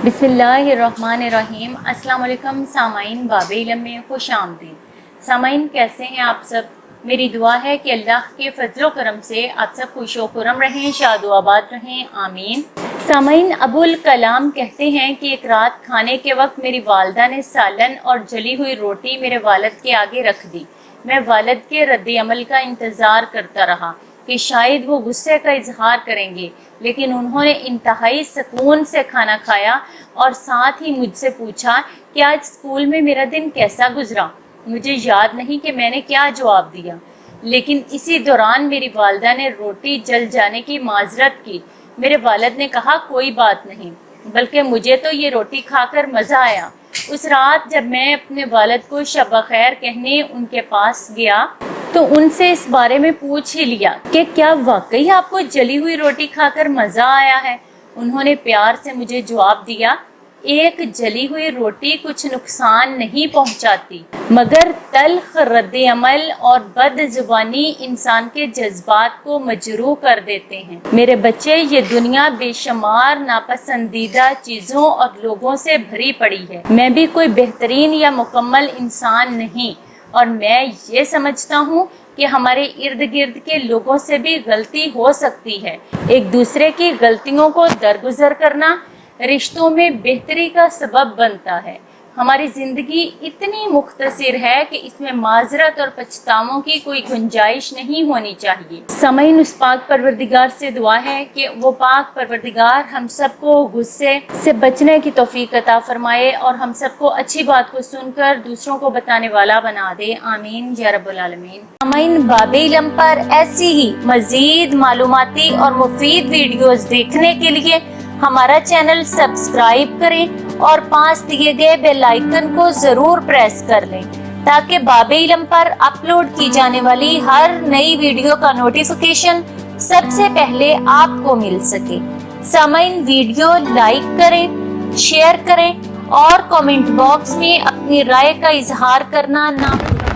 बिस्मिल्लाहिर्रहमानिर्रहीम। अस्सलाम वालेकुम सामाइन, बाबे इल्म में खुश आमदीद। सामाइन, कैसे हैं आप सब? मेरी दुआ है कि अल्लाह के फजलो करम से आप सब खुश व खुरम रहें, शाद व आबाद रहें, आमीन। सामाइन, अबुल कलाम कहते हैं कि एक रात खाने के वक्त मेरी वालदा ने सालन और जली हुई रोटी मेरे वालिद के आगे रख दी। मैं वालिद के रद्द अमल का इंतज़ार करता रहा कि शायद वो गुस्से का इजहार करेंगे, लेकिन उन्होंने इंतहाई सुकून से खाना खाया और साथ ही मुझसे पूछा कि आज स्कूल में मेरा दिन कैसा गुजरा। मुझे याद नहीं कि मैंने क्या जवाब दिया, लेकिन इसी दौरान मेरी वालिदा ने रोटी जल जाने की माजरत की। मेरे वालिद ने कहा, कोई बात नहीं, बल्कि मुझे तो ये रोटी खाकर मज़ा आया। उस रात जब मैं अपने वालिद को शब खैर कहने उनके पास गया तो उनसे इस बारे में पूछ ही लिया कि क्या वाकई आपको जली हुई रोटी खाकर मज़ा आया है। उन्होंने प्यार से मुझे जवाब दिया, एक जली हुई रोटी कुछ नुकसान नहीं पहुंचाती, मगर तल्ख रद्द अमल और बदजुबानी इंसान के जज्बात को मजरूह कर देते हैं। मेरे बच्चे, ये दुनिया बेशुमार नापसंदीदा चीज़ों और लोगों से भरी पड़ी है। मैं भी कोई बेहतरीन या मुकम्मल इंसान नहीं, और मैं ये समझता हूँ कि हमारे इर्द गिर्द के लोगों से भी गलती हो सकती है। एक दूसरे की गलतियों को दरगुजर करना रिश्तों में बेहतरी का सबब बनता है। हमारी ज़िंदगी इतनी मुख्तसर है कि इसमें माजरत और पछतावों की कोई गुंजाइश नहीं होनी चाहिए। समईन, उस पाक परवरदिगार से दुआ है कि वो पाक परवरदिगार हम सबको गुस्से से बचने की तौफीक अता फरमाए और हम सबको अच्छी बात को सुनकर दूसरों को बताने वाला बना दे, आमीन या रब्बुल आलमीन। समईन, बाबे इल्म पर ऐसी ही मजीद मालूमाती और मुफीद वीडियोस देखने के लिए हमारा चैनल सब्सक्राइब करें और पास दिए गए बेल आइकन को जरूर प्रेस कर लें, ताकि बाबे इल्म पर अपलोड की जाने वाली हर नई वीडियो का नोटिफिकेशन सबसे पहले आपको मिल सके। सामाइन, वीडियो लाइक करें, शेयर करें और कमेंट बॉक्स में अपनी राय का इजहार करना ना भूलें।